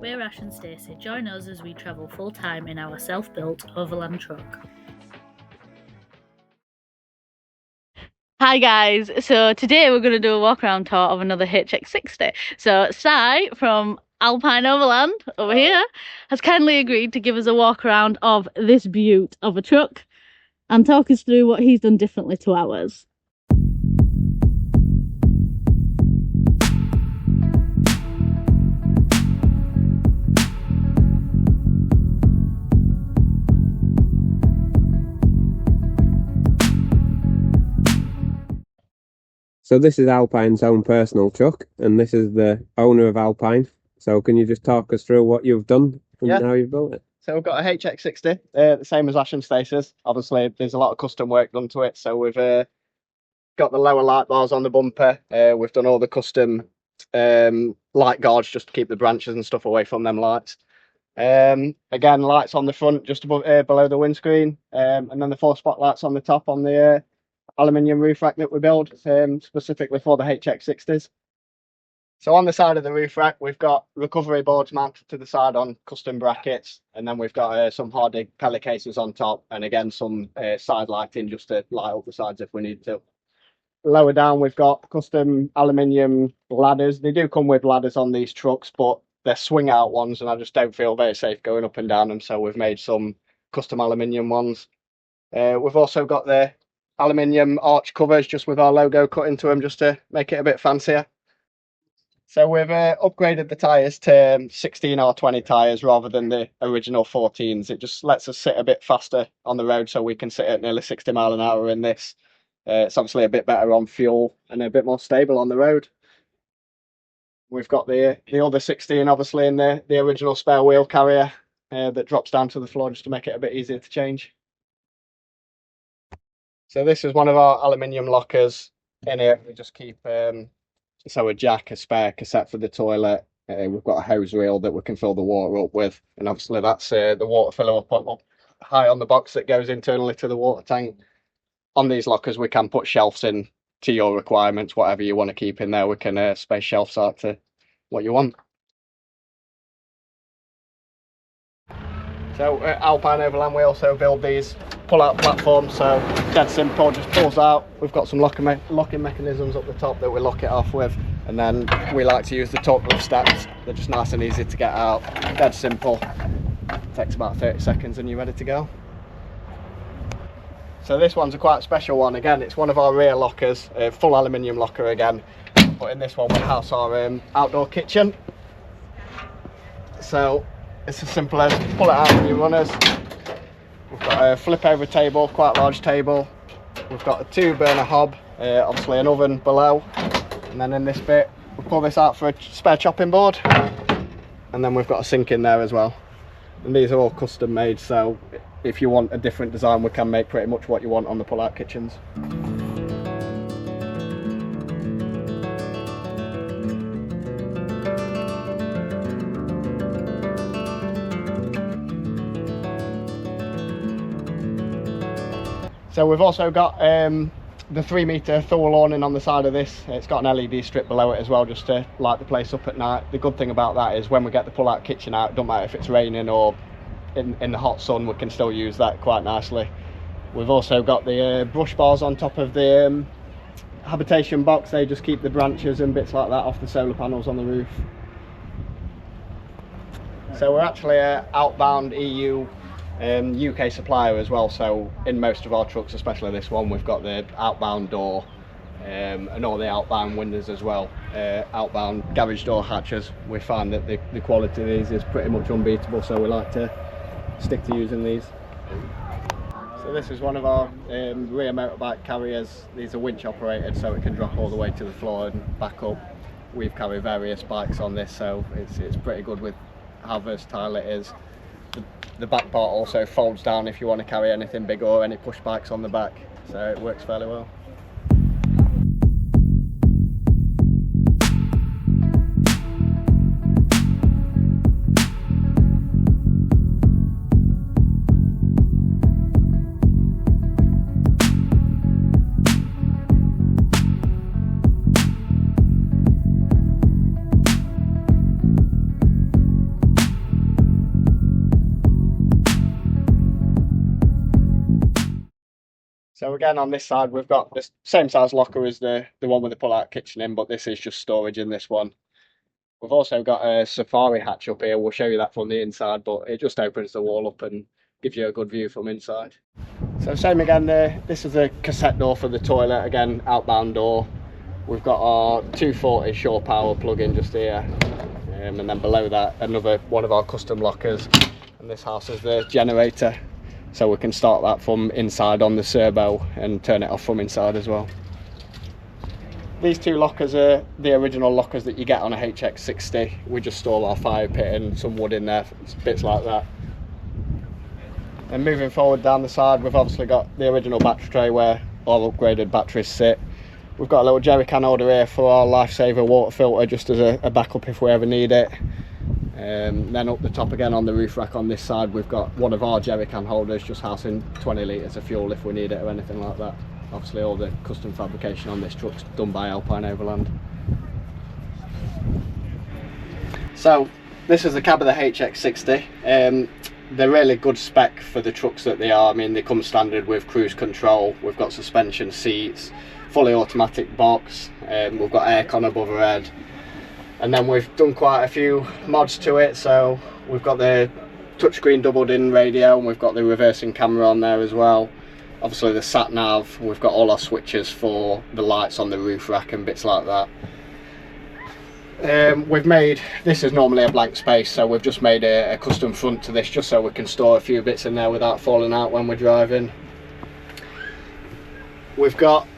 We're Ash and Stacey. Join us as we travel full-time in our self-built Overland truck. Hi guys, so today we're going to do a walk-around tour of another HX60. So Si from Alpine Overland over here has kindly agreed to give us a walk-around of this beaut of a truck and talk us through what he's done differently to ours. So this is Alpine's own personal truck, and this is the owner of Alpine. So can you just talk us through what you've done and how you've built it? So we've got a HX60, the same as Ash and Stacey's. Obviously, there's a lot of custom work done to it. So we've got the lower light bars on the bumper. We've done all the custom light guards just to keep the branches and stuff away from them lights. Again, lights on the front just above, below the windscreen, and then the 4 spotlights on the top on the aluminium roof rack that we build specifically for the HX60s. So on the side of the roof rack, we've got recovery boards mounted to the side on custom brackets, and then we've got some Hardy pellet cases on top, and again some side lighting just to light up the sides if we need to. Lower down, we've got custom aluminium ladders. They do come with ladders on these trucks, but they're swing out ones, and I just don't feel very safe going up and down them, so we've made some custom aluminium ones. We've also got the aluminium arch covers just with our logo cut into them just to make it a bit fancier. So we've upgraded the tyres to 16 R20 tyres rather than the original 14s. It just lets us sit a bit faster on the road, so we can sit at nearly 60 mile an hour in this. It's obviously a bit better on fuel and a bit more stable on the road. We've got the other 16 obviously in the original spare wheel carrier that drops down to the floor just to make it a bit easier to change. So this is one of our aluminium lockers. In it we just keep so a jack, a spare cassette for the toilet. We've got a hose reel that we can fill the water up with, and obviously that's the water filler up high on the box that goes internally to the water tank. On these lockers we can put shelves in to your requirements, whatever you want to keep in there. We can space shelves out to what you want. So at Alpine Overland we also build these pull-out platforms, so dead simple, just pulls out. We've got some locking mechanisms up the top that we lock it off with, and then we like to use the torque lift steps. They're just nice and easy to get out, dead simple. Takes about 30 seconds and you're ready to go. So this one's a quite special one. Again, it's one of our rear lockers, full aluminium locker again, but in this one we house our outdoor kitchen. So it's as simple as pull it out from your runners. We've got a flip over table, quite large table. We've got a 2-burner hob, obviously an oven below, and then in this bit we pull this out for a spare chopping board, and then we've got a sink in there as well. And these are all custom made, so if you want a different design we can make pretty much what you want on the pull-out kitchens. So we've also got the 3-metre Thule awning on the side of this. It's got an LED strip below it as well, just to light the place up at night. The good thing about that is when we get the pull-out kitchen out, it doesn't matter if it's raining or in the hot sun, we can still use that quite nicely. We've also got the brush bars on top of the habitation box. They just keep the branches and bits like that off the solar panels on the roof. So we're actually an outbound EU UK supplier as well, so in most of our trucks, especially this one, we've got the outbound door and all the outbound windows as well. Outbound garage door hatches, we find that the quality of these is pretty much unbeatable, so we like to stick to using these. So this is one of our rear motorbike carriers. These are winch operated, so it can drop all the way to the floor and back up. We've carried various bikes on this, so it's pretty good with how versatile it is. The back part also folds down if you want to carry anything big or any push bikes on the back, so it works fairly well. So again, on this side, we've got the same size locker as the one with the pull-out kitchen in, but this is just storage in this one. We've also got a safari hatch up here. We'll show you that from the inside, but it just opens the wall up and gives you a good view from inside. So same again there. This is a cassette door for the toilet. Again, outbound door. We've got our 240 shore power plug-in just here. And then below that, another one of our custom lockers. And this house is the generator. So we can start that from inside on the servo and turn it off from inside as well. These two lockers are the original lockers that you get on a HX60. We just store our fire pit and some wood in there, bits like that. And moving forward down the side, we've obviously got the original battery tray where all upgraded batteries sit. We've got a little jerry can holder here for our lifesaver water filter, just as a backup if we ever need it. Then up the top again on the roof rack on this side, we've got one of our jerry can holders, just housing 20 litres of fuel if we need it or anything like that. Obviously all the custom fabrication on this truck's done by Alpine Overland. So this is the cab of the HX60. They're really good spec for the trucks that they are. I mean, they come standard with cruise control, we've got suspension seats, fully automatic box, we've got aircon above our head, and then we've done quite a few mods to it. So we've got the touchscreen doubled in radio, and we've got the reversing camera on there as well. Obviously the sat nav, we've got all our switches for the lights on the roof rack and bits like that. We've made, this is normally a blank space, so we've just made a custom front to this just so we can store a few bits in there without falling out when we're driving. We've got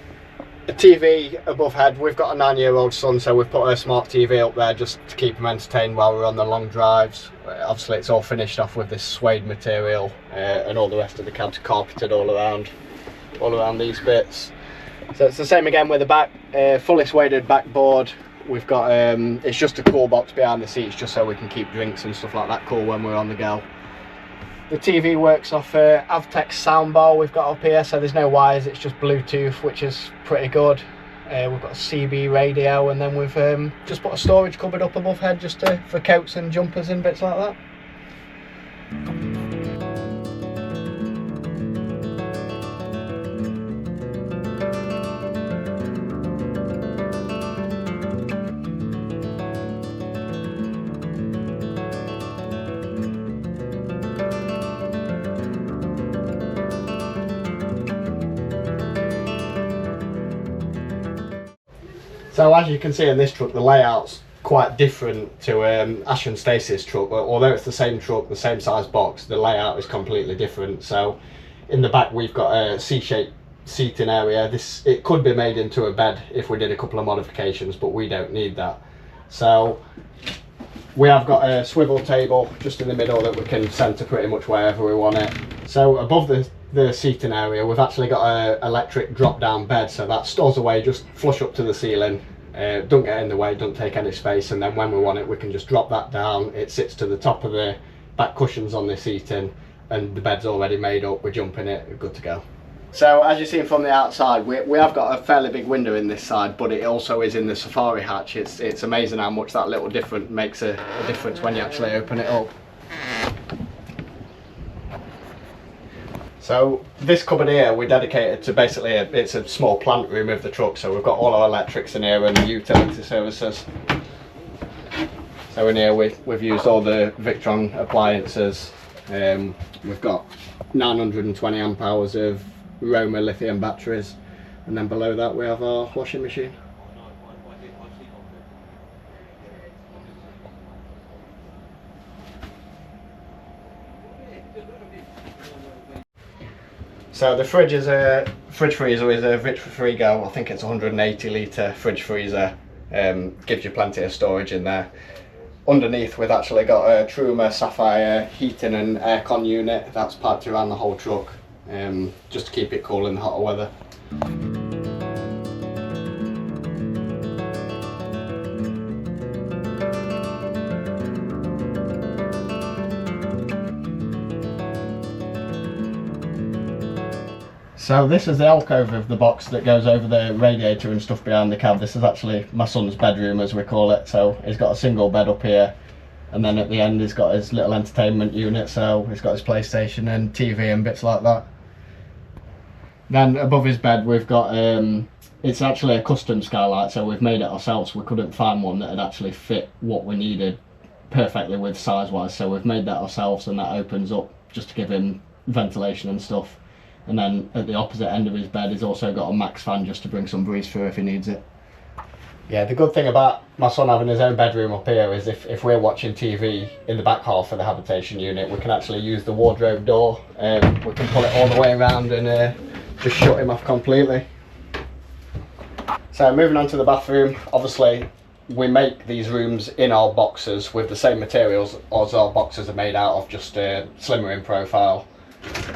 a TV above head. We've got a 9-year-old son, so we've put a smart TV up there just to keep him entertained while we're on the long drives. Obviously it's all finished off with this suede material, and all the rest of the cab's carpeted all around these bits. So it's the same again with the back, fully suede backboard. We've got it's just a cool box behind the seats just so we can keep drinks and stuff like that cool when we're on the go. The TV works off Avtech soundbar we've got up here, so there's no wires, it's just Bluetooth, which is pretty good. We've got a CB radio, and then we've just put a storage cupboard up above head just for coats and jumpers and bits like that. So as you can see in this truck, the layout's quite different to Ash and Stacey's truck. Although it's the same truck, the same size box, the layout is completely different. So in the back we've got a C-shaped seating area. It could be made into a bed if we did a couple of modifications, but we don't need that. So we have got a swivel table just in the middle that we can centre pretty much wherever we want it. So above the seating area, we've actually got an electric drop down bed, so that stores away just flush up to the ceiling, don't get in the way, don't take any space, and then when we want it we can just drop that down. It sits to the top of the back cushions on the seating, and the bed's already made up. We jump in it, we're good to go. So as you see from the outside, we have got a fairly big window in this side, but it also is in the safari hatch. It's amazing how much that little difference makes a difference when you actually open it up. So this cupboard here, we're dedicated to basically, it's a small plant room of the truck, so we've got all our electrics in here and utility services. So in here we've used all the Victron appliances. We've got 920 amp hours of Roma lithium batteries, and then below that we have our washing machine. So the fridge freezer is a Vitrifrigo. I think it's a 180 litre fridge freezer. Gives you plenty of storage in there. Underneath we've actually got a Truma Sapphire heating and aircon unit that's piped around the whole truck, just to keep it cool in the hotter weather. So this is the alcove of the box that goes over the radiator and stuff behind the cab. This is actually my son's bedroom, as we call it. So he's got a single bed up here, and then at the end he's got his little entertainment unit, so he's got his PlayStation and TV and bits like that. Then above his bed we've got it's actually a custom skylight, so we've made it ourselves. We couldn't find one that had actually fit what we needed perfectly with size wise, so we've made that ourselves, and that opens up just to give him ventilation and stuff. And then at the opposite end of his bed he's also got a max fan just to bring some breeze through if he needs it. Yeah, the good thing about my son having his own bedroom up here is if we're watching TV in the back half of the habitation unit, we can actually use the wardrobe door. We can pull it all the way around and just shut him off completely. So moving on to the bathroom, obviously we make these rooms in our boxes with the same materials as our boxes are made out of, just slimmer in profile.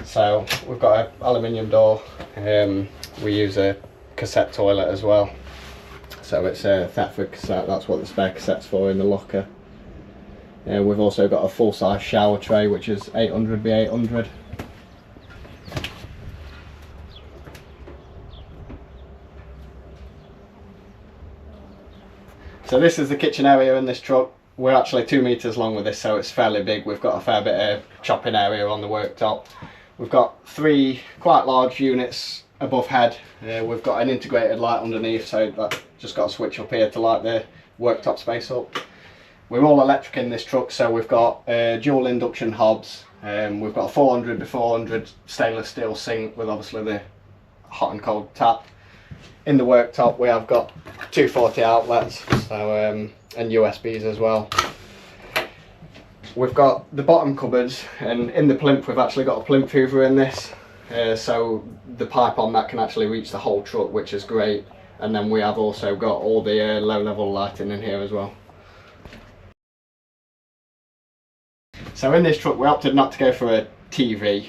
So we've got an aluminium door, we use a cassette toilet as well. So it's a Thetford cassette, that's what the spare cassette's for in the locker. We've also got a full-size shower tray which is 800 by 800. So this is the kitchen area in this truck. We're actually 2 meters long with this, so it's fairly big. We've got a fair bit of chopping area on the worktop. We've got 3 quite large units above head. We've got an integrated light underneath, so that just got a switch up here to light the worktop space up. We're all electric in this truck, so we've got dual induction hobs. We've got a 400 by 400 stainless steel sink with obviously the hot and cold tap. In the worktop we have got 240 outlets, so and USBs as well. We've got the bottom cupboards, and in the plinth we've actually got a plinth hoover in this, so the pipe on that can actually reach the whole truck, which is great. And then we have also got all the low level lighting in here as well. So in this truck we opted not to go for a TV.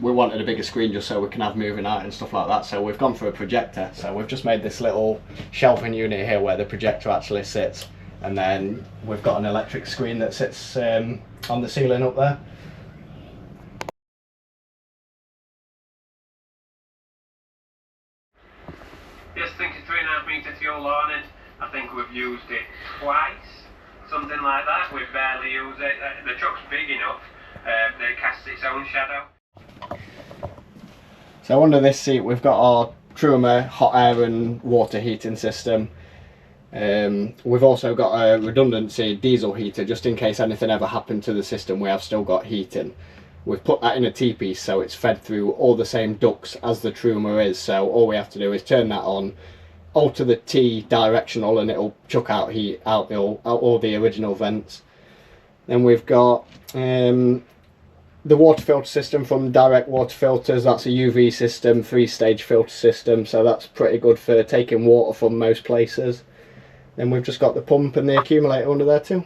We wanted a bigger screen just so we can have moving art and stuff like that, so we've gone for a projector. So we've just made this little shelving unit here where the projector actually sits, and then we've got an electric screen that sits on the ceiling up there. Yes, I think it's 3.5 metre fuel awning. I think we've used it twice, something like that. We barely use it. The truck's big enough that it casts its own shadow. So under this seat we've got our Truma hot air and water heating system. We've also got a redundancy diesel heater just in case anything ever happened to the system. We have still got heating. We've put that in a T-piece, so it's fed through all the same ducts as the Truma is, so all we have to do is turn that on, alter the T directional, and it'll chuck out heat out all the original vents. Then we've got the water filter system from Direct Water Filters. That's a UV system, 3-stage filter system, so that's pretty good for taking water from most places. Then we've just got the pump and the accumulator under there too.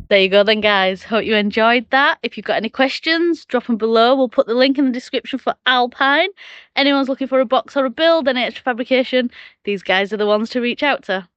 There you go then, guys. Hope you enjoyed that. If you've got any questions, drop them below. We'll put the link in the description for Alpine. Anyone's looking for a box or a build, any extra fabrication, these guys are the ones to reach out to.